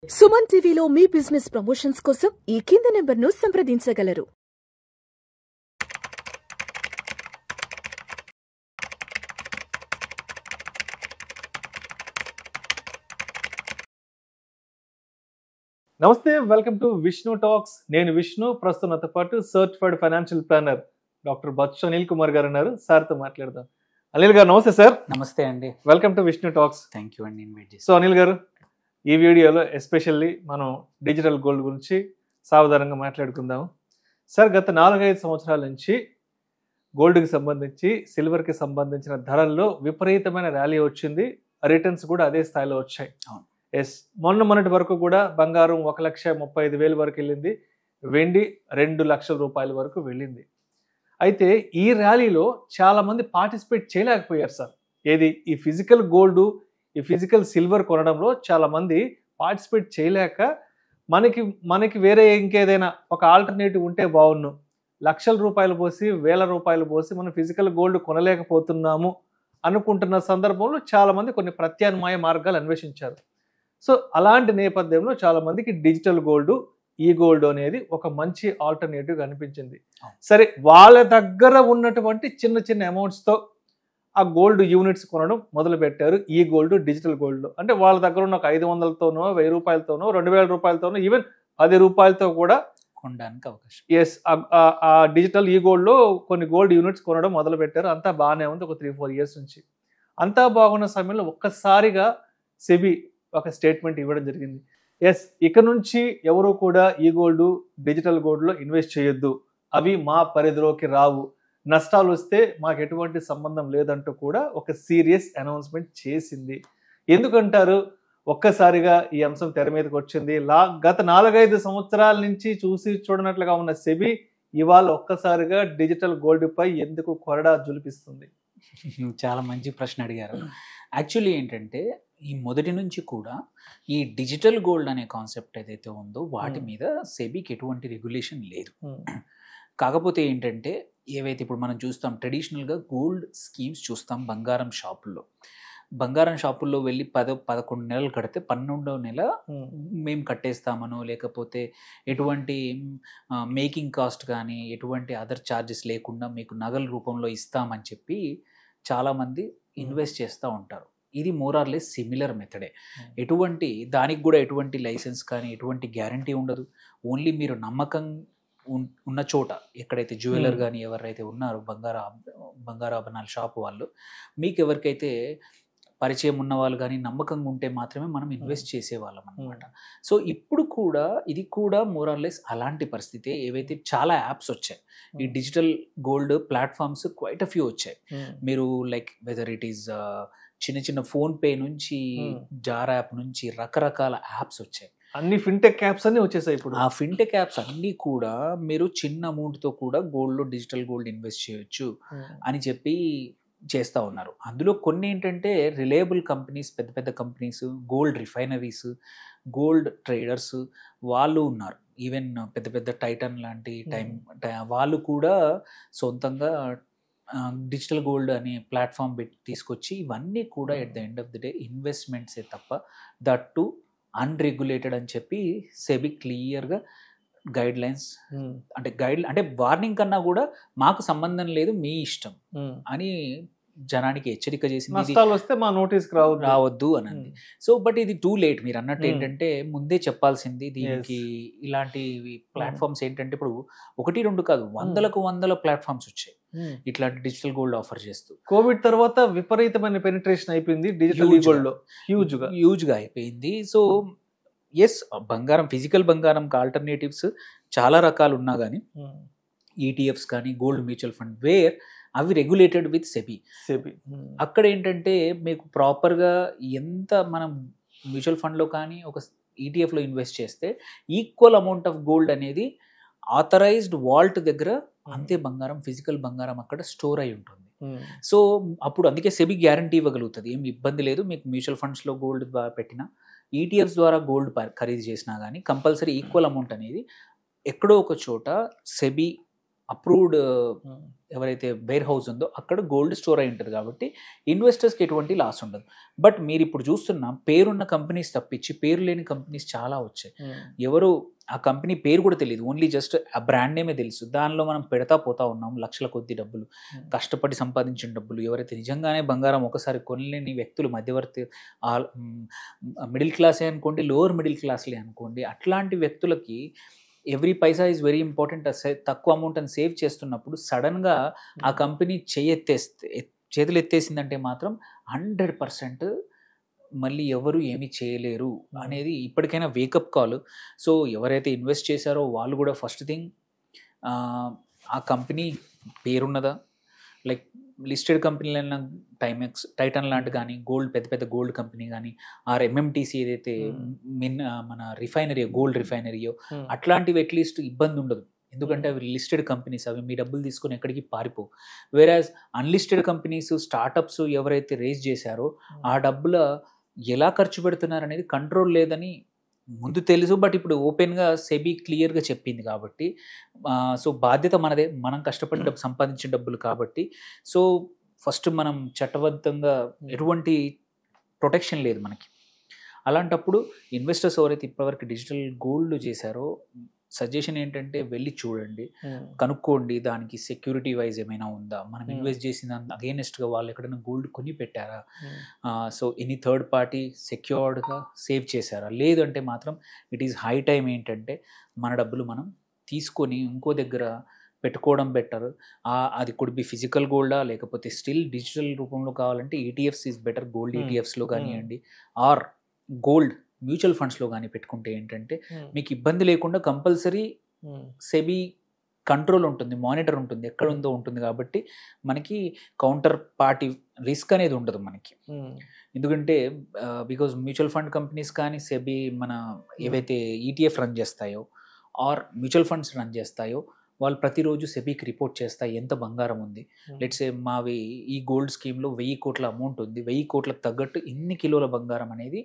సుమన్ టీవీలో మీ business promotions కోసం ఈ కింది నెంబర్ను సంప్రదించగలరు. నమస్తే, వెల్కమ్ టు విష్ణు టాక్స్. నేను విష్ణు. ప్రస్తుతం నాతో పాటు certified financial planner doctor Bachchu Anil Kumar గారు ఉన్నారు. సార్తో మాట్లాడదాం. అనిల్ గారు నమస్తే సార్. నమస్తే అండి. Welcome to Vishnu talks. Thank you అండి ఇన్వైట్ చేసి. సో అనిల్ గారు, ఈ వీడియోలో ఎస్పెషల్లీ మనం డిజిటల్ గోల్డ్ గురించి సావధానంగా మాట్లాడుకుందాం. సార్, గత 4-5 సంవత్సరాల నుంచి గోల్డ్కి సంబంధించి సిల్వర్కి సంబంధించిన ధరల్లో విపరీతమైన ర్యాలీ వచ్చింది. రిటర్న్స్ కూడా అదే స్థాయిలో వచ్చాయి. ఎస్, మొన్నటి వరకు కూడా బంగారం 1,35,000 వరకు వెళ్ళింది. వెండి 2 లక్షల రూపాయల వరకు వెళ్ళింది. అయితే ఈ ర్యాలీలో చాలా మంది పార్టిసిపేట్ చేయలేకపోయారు సార్. ఏది ఈ ఫిజికల్ గోల్డ్, ఈ ఫిజికల్ సిల్వర్ కొనడంలో చాలా మంది పార్టిసిపేట్ చేయలేక మనకి వేరే ఇంకేదైనా ఒక ఆల్టర్నేటివ్ ఉంటే బాగున్ను, లక్షల రూపాయలు పోసి 1,000 రూపాయలు పోసి మనం ఫిజికల్ గోల్డ్ కొనలేకపోతున్నాము అనుకుంటున్న సందర్భంలో చాలా మంది కొన్ని ప్రత్యామ్నాయ మార్గాలు అన్వేషించారు. సో అలాంటి నేపథ్యంలో చాలా మందికి డిజిటల్ గోల్డ్, ఈ గోల్డ్ అనేది ఒక మంచి ఆల్టర్నేటివ్ అనిపించింది. సరే, వాళ్ళ దగ్గర ఉన్నటువంటి చిన్న చిన్న అమౌంట్స్తో ఆ గోల్డ్ యూనిట్స్ కొనడం మొదలు పెట్టారు. ఈ గోల్డ్, డిజిటల్ గోల్డ్ అంటే వాళ్ళ దగ్గర ఉన్న ఒక 500తోనో 1000 రూపాయలతోనో 2000 రూపాయలతోనో ఈవెన్ 10 రూపాయలతో కూడా కొనడానికి అవకాశం. ఎస్, ఆ డిజిటల్ ఈ గోల్డ్లో కొన్ని గోల్డ్ యూనిట్స్ కొనడం మొదలు పెట్టారు. అంతా బాగానే ఉంది ఒక 3-4 ఇయర్స్ నుంచి. అంతా బాగున్న సమయంలో ఒక్కసారిగా సెబీ ఒక స్టేట్మెంట్ ఇవ్వడం జరిగింది. ఎస్, ఇక నుంచి ఎవరు కూడా ఈ గోల్డ్, డిజిటల్ గోల్డ్లో ఇన్వెస్ట్ చేయొద్దు, అవి మా పరిధిలోకి రావు, నష్టాలు వస్తే మాకు ఎటువంటి సంబంధం లేదంటూ కూడా ఒక సీరియస్ అనౌన్స్మెంట్ చేసింది. ఎందుకంటారు ఒక్కసారిగా ఈ అంశం తెర మీదకి వచ్చింది? గత 4-5 సంవత్సరాల నుంచి చూసి చూడనట్లుగా ఉన్న సెబీ ఇవాళ ఒక్కసారిగా డిజిటల్ గోల్డ్ పై ఎందుకు కొరడా జులిపిస్తుంది? చాలా మంచి ప్రశ్న అడిగారు. యాక్చువల్లీ ఏంటంటే, ఈ మొదటి నుంచి కూడా ఈ డిజిటల్ గోల్డ్ అనే కాన్సెప్ట్ ఏదైతే ఉందో వాటి మీద సెబీకి ఎటువంటి రెగ్యులేషన్ లేదు. కాకపోతే ఏంటంటే, ఏవైతే ఇప్పుడు మనం చూస్తాం ట్రెడిషనల్గా గోల్డ్ స్కీమ్స్ చూస్తాం బంగారం షాపుల్లో వెళ్ళి 11 నెలలు కడితే 12వ నెల మేము కట్టేస్తామనో, లేకపోతే ఎటువంటి మేకింగ్ కాస్ట్ కానీ ఎటువంటి అదర్ ఛార్జెస్ లేకుండా మీకు నగల రూపంలో ఇస్తామని చెప్పి చాలామంది ఇన్వెస్ట్ చేస్తూ ఉంటారు. ఇది మోరార్లెస్ సిమిలర్ మెథడే. దానికి కూడా ఎటువంటి లైసెన్స్ కానీ ఎటువంటి గ్యారంటీ ఉండదు. ఓన్లీ మీరు నమ్మకం ఉన్న చోట, ఎక్కడైతే జ్యువెలర్ కానీ ఎవరైతే ఉన్నారో బంగారాభరణాల షాపు వాళ్ళు, మీకు ఎవరికైతే పరిచయం ఉన్న వాళ్ళు కానీ నమ్మకంగా ఉంటే మాత్రమే మనం ఇన్వెస్ట్ చేసేవాళ్ళం అనమాట. సో ఇప్పుడు కూడా ఇది కూడా మోరార్లెస్ అలాంటి పరిస్థితి. ఏవైతే చాలా యాప్స్ వచ్చాయి, ఈ digital gold platforms quite a few వచ్చాయి. మీరు లైక్ వెదర్ ఇట్ ఈస్ చిన్న చిన్న ఫోన్పే నుంచి, జార్ యాప్ నుంచి రకరకాల యాప్స్ వచ్చాయి. అన్ని ఫిన్టెక్ యాప్స్ అన్ని వచ్చేసాయి ఇప్పుడు. ఆ ఫిన్టెక్ యాప్స్ అన్నీ కూడా మీరు చిన్న అమౌంట్తో కూడా గోల్డ్లో, డిజిటల్ గోల్డ్ ఇన్వెస్ట్ చేయొచ్చు అని చెప్పి చేస్తూ ఉన్నారు. అందులో కొన్ని ఏంటంటే రిలయబుల్ కంపెనీస్, పెద్ద పెద్ద companies, gold refineries, gold traders వాళ్ళు ఉన్నారు. ఈవెన్ పెద్ద పెద్ద టైటన్ లాంటి వాళ్ళు కూడా సొంతంగా డిజిటల్ గోల్డ్ అనే ప్లాట్ఫామ్ తీసుకొచ్చి ఇవన్నీ కూడా at the end of the day ఇన్వెస్ట్మెంట్సే తప్ప దట్ టు అన్రెగ్యులేటెడ్ అని చెప్పి సెబీ క్లియర్గా గైడ్ లైన్స్ అంటే వార్నింగ్ కన్నా కూడా మాకు సంబంధం లేదు, మీ ఇష్టం అని జనానికి హెచ్చరిక చేసింది. నష్టాలు వస్తే మా నోటీస్కి రావద్దు అని. సో బట్ ఇది టూ లేట్. మీరు అన్నట్టు ఏంటంటే ముందే చెప్పాల్సింది. దీనికి ఇలాంటి ప్లాట్ఫామ్స్ ఏంటంటే ఇప్పుడు 1-2 కాదు, 100 ప్లాట్ఫామ్స్ వచ్చాయి ఇట్లాంటి డిజిటల్ గోల్డ్ ఆఫర్ చేస్తూ. కోవిడ్ తర్వాత విపరీతమైన పెనిట్రేషన్ అయిపోయింది డిజిటల్ గోల్డ్ లో, హ్యూజ్గా అయిపోయింది. సో ఎస్, ఫిజికల్ బంగారంకి ఆల్టర్నేటివ్స్ చాలా రకాలు ఉన్నా కానీ ఈటీఎఫ్స్ కానీ గోల్డ్ మ్యూచువల్ ఫండ్ వేర్ అవి రెగ్యులేటెడ్ విత్ సెబీ. అక్కడ ఏంటంటే మీకు ప్రాపర్గా ఎంత మనం మ్యూచువల్ ఫండ్లో కానీ ఒక ఈటీఎఫ్లో ఇన్వెస్ట్ చేస్తే ఈక్వల్ అమౌంట్ ఆఫ్ గోల్డ్ అనేది ఆథరైజ్డ్ వాల్ట్ దగ్గర అంతే బంగారం, ఫిజికల్ బంగారం అక్కడ స్టోర్ అయి ఉంటుంది. సో అప్పుడు అందుకే సెబీ గ్యారంటీ ఇవ్వగలుగుతుంది, ఏం ఇబ్బంది లేదు, మీకు మ్యూచువల్ ఫండ్స్లో గోల్డ్ పెట్టినా ఈటీఎఫ్స్ ద్వారా గోల్డ్ ఖరీదు చేసినా కానీ కంపల్సరీ ఈక్వల్ అమౌంట్ అనేది ఎక్కడో ఒక చోట సెబీ అప్రూవ్డ్ ఎవరైతే వేర్ హౌస్ ఉందో అక్కడ గోల్డ్ స్టోర్ అయి ఉంటుంది కాబట్టి ఇన్వెస్టర్స్కి ఎటువంటి లాస్ ఉండదు. బట్ మీరు ఇప్పుడు చూస్తున్న పేరున్న కంపెనీస్ తప్పించి పేరు లేని కంపెనీస్ చాలా వచ్చాయి. ఎవరు ఆ కంపెనీ పేరు కూడా తెలియదు, ఓన్లీ జస్ట్ ఆ బ్రాండ్ నేమే తెలుసు. దానిలో మనం పెడతా పోతా ఉన్నాం లక్షల కొద్ది డబ్బులు, కష్టపడి సంపాదించిన డబ్బులు. ఎవరైతే నిజంగానే బంగారం ఒకసారి కొనలేని వ్యక్తులు, మధ్యవర్తి, మిడిల్ క్లాసే అనుకోండి, లోవర్ మిడిల్ క్లాస్లే అనుకోండి, అట్లాంటి వ్యక్తులకి every Paisa is very important. తక్కువ అమౌంట్ అని సేవ్ చేస్తున్నప్పుడు సడన్గా ఆ కంపెనీ చేతులు ఎత్తేసిందంటే మాత్రం 100% మళ్ళీ ఎవరు ఏమీ చేయలేరు అనేది ఇప్పటికైనా వేకప్ కాల్. సో ఎవరైతే ఇన్వెస్ట్ చేశారో వాళ్ళు కూడా ఫస్ట్ థింగ్ ఆ కంపెనీ పేరున్నదా, లైక్ లిస్టెడ్ కంపెనీలైన టైమెక్స్, టైటన్ లాంటి కానీ, గోల్డ్ పెద్ద పెద్ద గోల్డ్ కంపెనీ కానీ, ఆర్ ఎంఎంటీసీ ఏదైతే మన రిఫైనరీ గోల్డ్ రిఫైనరీయో అట్లాంటివి అట్లీస్ట్ ఇబ్బంది ఉండదు. ఎందుకంటే అవి లిస్టెడ్ కంపెనీస్, అవి మీ డబ్బులు తీసుకొని ఎక్కడికి పారిపోవు. వేరాజ్ అన్లిస్టెడ్ కంపెనీస్, స్టార్టప్స్ ఎవరైతే రేజ్ చేశారో ఆ డబ్బుల ఎలా ఖర్చు పెడుతున్నారు అనేది కంట్రోల్ లేదని ముందు తెలుసు. బట్ ఇప్పుడు ఓపెన్గా సెబీ క్లియర్గా చెప్పింది కాబట్టి సో బాధ్యత మనదే, మనం కష్టపడి సంపాదించిన డబ్బులు కాబట్టి. సో ఫస్ట్ మనం చట్టబద్ధంగా ఎటువంటి ప్రొటెక్షన్ లేదు మనకి. అలాంటప్పుడు ఇన్వెస్టర్స్ ఎవరైతే ఇప్పటివరకు డిజిటల్ గోల్డ్ చేశారో సజెషన్ ఏంటంటే వెళ్ళి చూడండి, కనుక్కోండి దానికి సెక్యూరిటీ వైజ్ ఏమైనా ఉందా, మనం ఇన్వెస్ట్ చేసిన అగేనెస్ట్గా వాళ్ళు ఎక్కడైనా గోల్డ్ కొని పెట్టారా, సో ఎనీ థర్డ్ పార్టీ సెక్యూర్డ్గా సేవ్ చేశారా. లేదంటే మాత్రం ఇట్ ఈస్ హై టైం ఏంటంటే మన డబ్బులు మనం తీసుకొని ఇంకో దగ్గర పెట్టుకోవడం బెటర్. అది కుడ్ బి ఫిజికల్ గోల్డా, లేకపోతే స్టిల్ డిజిటల్ రూపంలో కావాలంటే ఈటీఎఫ్స్ ఈజ్ బెటర్. గోల్డ్ ఈటీఎఫ్స్లో కానివ్వండి, ఆర్ గోల్డ్ మ్యూచువల్ ఫండ్స్లో కానీ పెట్టుకుంటే ఏంటంటే మీకు ఇబ్బంది లేకుండా కంపల్సరీ సెబీ కంట్రోల్ ఉంటుంది, మానిటర్ ఉంటుంది, ఎక్కడ ఉందో ఉంటుంది. కాబట్టి మనకి కౌంటర్ పార్టీ రిస్క్ అనేది ఉండదు మనకి. ఎందుకంటే బికాజ్ మ్యూచువల్ ఫండ్ కంపెనీస్ కానీ సెబీ మన ఏవైతే ఈటీఎఫ్ రన్ చేస్తాయో ఆర్ మ్యూచువల్ ఫండ్స్ రన్ చేస్తాయో వాళ్ళు ప్రతిరోజు సెబీకి రిపోర్ట్ చేస్తాయి ఎంత బంగారం ఉంది. లెట్స్ సే మావి ఈ గోల్డ్ స్కీమ్లో 1000 కోట్ల అమౌంట్ ఉంది, 1000 కోట్లకు తగ్గట్టు ఇన్ని కిలోల బంగారం అనేది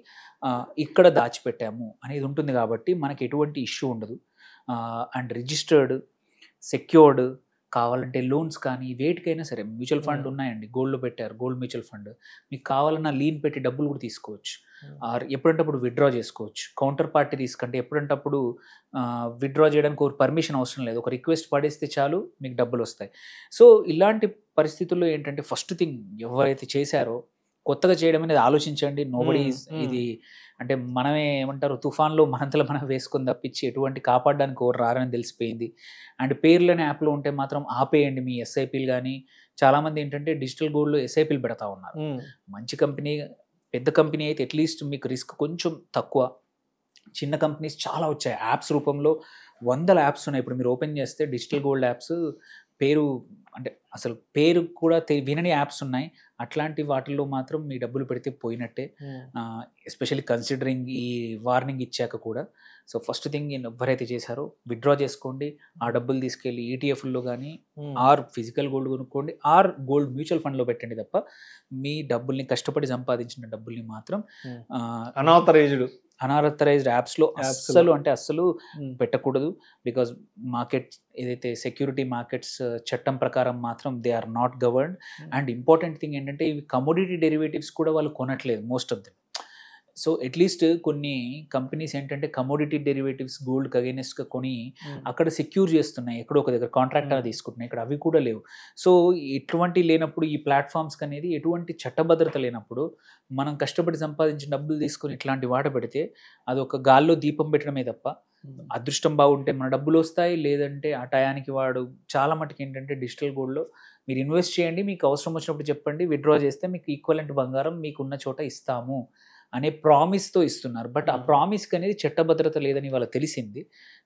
ఇక్కడ దాచిపెట్టాము అనేది ఉంటుంది. కాబట్టి మనకి ఎటువంటి ఇష్యూ ఉండదు. అండ్ రిజిస్టర్డ్, సెక్యూర్డ్, కావాలంటే లోన్స్ కానీ వేటికైనా సరే మ్యూచువల్ ఫండ్ ఉన్నాయండి, గోల్డ్లో పెట్టారు, గోల్డ్ మ్యూచువల్ ఫండ్, మీకు కావాలన్నా లీన్ పెట్టి డబ్బులు కూడా తీసుకోవచ్చు, ఆర్ ఎప్పుడంటప్పుడు విత్డ్రా చేసుకోవచ్చు. కౌంటర్ పార్టీ రిస్క్ అంటే ఎప్పుడంటప్పుడు విత్డ్రా చేయడానికి ఒక పర్మిషన్ అవసరం లేదు, ఒక రిక్వెస్ట్ పడేస్తే చాలు మీకు డబ్బులు వస్తాయి. సో ఇలాంటి పరిస్థితుల్లో ఏంటంటే ఫస్ట్ థింగ్ ఎవరైతే చేశారో కొత్తగా చేయడం అనేది ఆలోచించండి. నోబడీ ఇది అంటే మనమే ఏమంటారు తుఫాన్లో మనంతలో మనం వేసుకొని తప్పించి ఎటువంటి కాపాడడానికి ఎవరు రారని తెలిసిపోయింది. అండ్ పేర్లని యాప్లో ఉంటే మాత్రం ఆపేయండి మీ ఎస్ఐపీలు. కానీ చాలామంది ఏంటంటే డిజిటల్ గోల్డ్లో ఎస్ఐపీలు పెడతా ఉన్నారు. మంచి కంపెనీ, పెద్ద కంపెనీ అయితే అట్లీస్ట్ మీకు రిస్క్ కొంచెం తక్కువ. చిన్న కంపెనీస్ చాలా వచ్చాయి, యాప్స్ రూపంలో 100 యాప్స్ ఉన్నాయి. ఇప్పుడు మీరు ఓపెన్ చేస్తే డిజిటల్ గోల్డ్ యాప్స్ పేరు అంటే అసలు పేరు కూడా వినని యాప్స్ ఉన్నాయి. అట్లాంటి వాటిల్లో మాత్రం మీ డబ్బులు పెడితే పోయినట్టే, ఎస్పెషల్లీ కన్సిడరింగ్ ఈ వార్నింగ్ ఇచ్చాక కూడా. సో ఫస్ట్ థింగ్ ఎవరైతే చేశారో విత్డ్రా చేసుకోండి, ఆ డబ్బులు తీసుకెళ్ళి ఈటీఎఫ్లో కానీ ఆర్ ఫిజికల్ గోల్డ్ కొనుక్కోండి, ఆర్ గోల్డ్ మ్యూచువల్ ఫండ్లో పెట్టండి. తప్ప మీ డబ్బుల్ని కష్టపడి సంపాదించిన డబ్బుల్ని మాత్రం అనాథరైజ్డ్ యాప్స్లో అస్సలు పెట్టకూడదు. బికాజ్ మార్కెట్ ఏదైతే సెక్యూరిటీ మార్కెట్స్ చట్టం ప్రకారం మాత్రం they are not governed. And important thing ఏంటంటే ఇవి కమోడిటీ డెరివేటివ్స్ కూడా వాళ్ళు కొనట్లేదు most of them. So at least కొన్ని కంపెనీస్ ఏంటంటే కమోడిటీ డెరివేటివ్స్ గోల్డ్కి అగైనెస్ట్గా కొని అక్కడ సెక్యూర్ చేస్తున్నాయి, ఎక్కడో ఒక దగ్గర కాంట్రాక్ట్ అనేది తీసుకుంటున్నాయి, ఇక్కడ అవి కూడా లేవు. సో ఎటువంటి లేనప్పుడు ఈ ప్లాట్ఫామ్స్కి అనేది ఎటువంటి చట్టభద్రత లేనప్పుడు మనం కష్టపడి సంపాదించిన డబ్బులు తీసుకొని ఇట్లాంటి వాట పెడితే అది ఒక గాల్లో దీపం పెట్టడమే తప్ప, అదృష్టం బాగుంటే మన డబ్బులు వస్తాయి, లేదంటే ఆ టయానికి వాడు చాలా మటుకు ఏంటంటే డిజిటల్ గోల్డ్లో మీరు ఇన్వెస్ట్ చేయండి, మీకు అవసరం వచ్చినప్పుడు చెప్పండి, విత్డ్రా చేస్తే మీకు ఈక్వలెంట్ బంగారం మీకున్న చోట ఇస్తాము అనే ప్రామిస్తో ఇస్తున్నారు. బట్ ఆ ప్రామిస్కి అనేది చట్టభద్రత లేదని వాళ్ళకి తెలిసింది.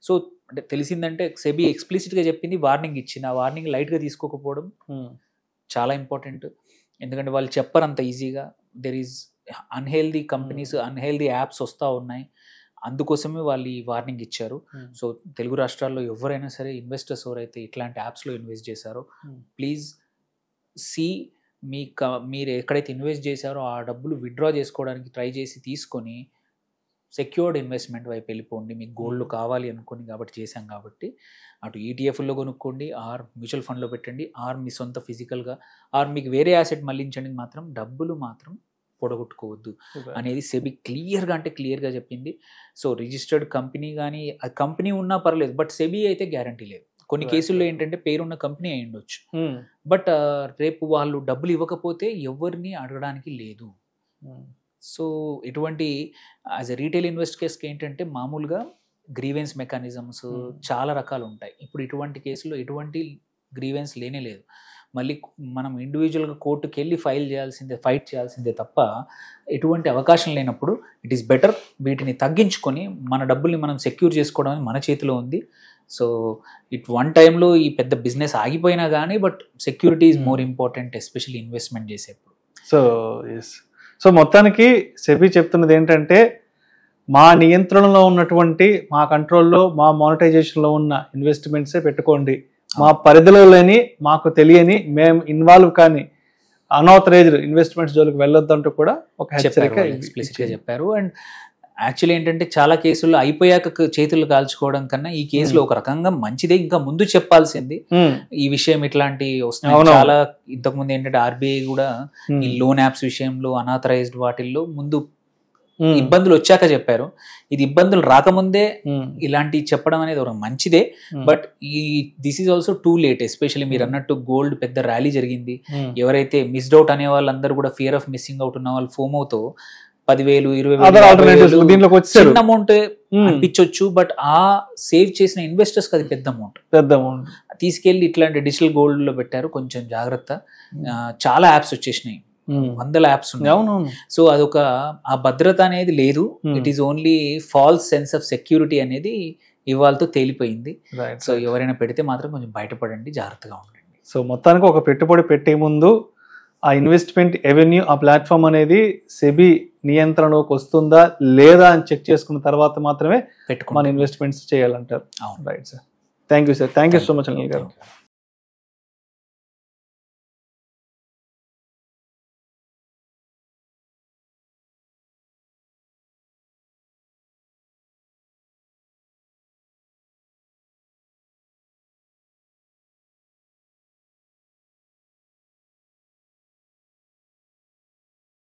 సో అంటే తెలిసిందంటే సెబీ ఎక్స్ప్లిసిట్గా చెప్పింది, వార్నింగ్ ఇచ్చింది. ఆ వార్నింగ్ లైట్గా తీసుకోకపోవడం చాలా ఇంపార్టెంట్. ఎందుకంటే వాళ్ళు చెప్పరు అంత ఈజీగా. There is unhealthy companies, unhealthy apps వస్తూ ఉన్నాయి, అందుకోసమే వాళ్ళు ఈ వార్నింగ్ ఇచ్చారు. సో తెలుగు రాష్ట్రాల్లో ఎవరైనా సరే ఇన్వెస్టర్స్ ఎవరైతే ఇట్లాంటి యాప్స్లో ఇన్వెస్ట్ చేశారో ప్లీజ్ మీరు ఎక్కడైతే ఇన్వెస్ట్ చేశారో ఆ డబ్బులు విత్డ్రా చేసుకోవడానికి ట్రై చేసి తీసుకొని సెక్యూర్డ్ ఇన్వెస్ట్మెంట్ వైపు వెళ్ళిపోండి, మీకు గోల్డ్ కావాలి అనుకుని కాబట్టి చేశాం కాబట్టి అటు ఈటీఎఫ్లో కొనుక్కోండి, ఆర్ మ్యూచువల్ ఫండ్లో పెట్టండి, ఆర్ మీ సొంత ఫిజికల్గా, ఆర్ మీకు వేరే యాసెట్ మళ్ళించండి, మాత్రం డబ్బులు మాత్రం పొడగొట్టుకోవద్దు అనేది సెబీ క్లియర్గా చెప్పింది. సో రిజిస్టర్డ్ కంపెనీ కానీ ఆ కంపెనీ ఉన్నా పర్లేదు, బట్ సెబీ అయితే గ్యారంటీ లేదు. కొన్ని కేసుల్లో ఏంటంటే పేరున్న కంపెనీ అయి ఉండొచ్చు, బట్ రేపు వాళ్ళు డబ్బులు ఇవ్వకపోతే ఎవరిని అడగడానికి లేదు. సో ఇటువంటి యాజ్ ఎ రీటైల్ ఇన్వెస్టర్స్కి ఏంటంటే మామూలుగా గ్రీవెన్స్ మెకానిజమ్స్ చాలా రకాలు ఉంటాయి. ఇప్పుడు ఇటువంటి కేసులో ఎటువంటి గ్రీవెన్స్ లేనే లేదు. మళ్ళీ మనం ఇండివిజువల్గా కోర్టుకి వెళ్ళి ఫైట్ చేయాల్సిందే తప్ప ఎటువంటి అవకాశం లేనప్పుడు ఇట్ ఈస్ బెటర్ వీటిని తగ్గించుకొని మన డబ్బుల్ని మనం సెక్యూర్ చేసుకోవడం అనేది మన చేతిలో ఉంది. సో వన్ టైంలో ఈ పెద్ద బిజినెస్ ఆగిపోయినా కానీ but security is more important, especially investment చేసేప్పుడు. సో మొత్తానికి సెబీ చెప్తున్నది ఏంటంటే మా నియంత్రణలో ఉన్నటువంటి, మా కంట్రోల్లో, మా మానిటైజేషన్లో ఉన్న ఇన్వెస్ట్మెంట్సే పెట్టుకోండి, మా పరిధిలో లేని, మాకు తెలియని, మేము ఇన్వాల్వ్ కానీ అన్ఆథరైజ్డ్ ఇన్వెస్ట్మెంట్స్ జోలికి వెళ్ళొద్దు అంటూ కూడా ఒక హెచ్చరిక ఎక్స్ప్లిసిట్గా చెప్పారు. అండ్ యాక్చువల్లీ ఏంటంటే చాలా కేసుల్లో అయిపోయాక చేతులు కాల్చుకోవడం కన్నా ఈ కేసులో ఒక రకంగా మంచిదే, ఇంకా ముందు చెప్పాల్సింది ఈ విషయం ఇట్లాంటి వస్తున్నాయి. చాలా ఇంతకుముందు ఏంటంటే ఆర్బీఐ కూడా ఈ లోన్ యాప్స్ విషయంలో అన్ఆథరైజ్డ్ వాటిల్లో ముందు ఇబ్బందులు వచ్చాక చెప్పారు. ఇది ఇబ్బందులు రాకముందే ఇలాంటి చెప్పడం అనేది ఒక మంచిదే, but this is also too late. Especially మీరు అన్నట్టు గోల్డ్ పెద్ద ర్యాలీ జరిగింది, ఎవరైతే మిస్డ్ అవుట్ అనే వాళ్ళందరూ కూడా ఫియర్ ఆఫ్ మిస్సింగ్ అవుట్ ఉన్న వాళ్ళు ఫోమోతో 10,000, 20,000 చిన్న అమౌంట్ అనిపించవచ్చు, బట్ ఆ సేవ్ చేసిన ఇన్వెస్టర్స్ అది పెద్ద అమౌంట్ తీసుకెళ్లి ఇట్లాంటి డిజిటల్ గోల్డ్ లో పెట్టారు. కొంచెం జాగ్రత్త. చాలా యాప్స్ వచ్చేసినాయి, 100 యాప్స్ ఉన్నాయి. సో అదొక ఆ భద్రత అనేది లేదు. It is only falls sense of security అనేది ఇవాళతో తేలిపోయింది. సో ఎవరైనా పెడితే మాత్రం కొంచెం బయటపడండి, జాగ్రత్తగా ఉండండి. సో మొత్తానికి ఒక పెట్టుబడి పెట్టే ముందు ఆ ఇన్వెస్ట్మెంట్ ఎవెన్యూ, ఆ ప్లాట్ఫామ్ అనేది సెబీ నియంత్రణలోకి వస్తుందా లేదా అని చెక్ చేసుకున్న తర్వాత మాత్రమే మన ఇన్వెస్ట్మెంట్స్ చేయాలంటారు. Right sir, thank you sir, thank you so much Anil గారు.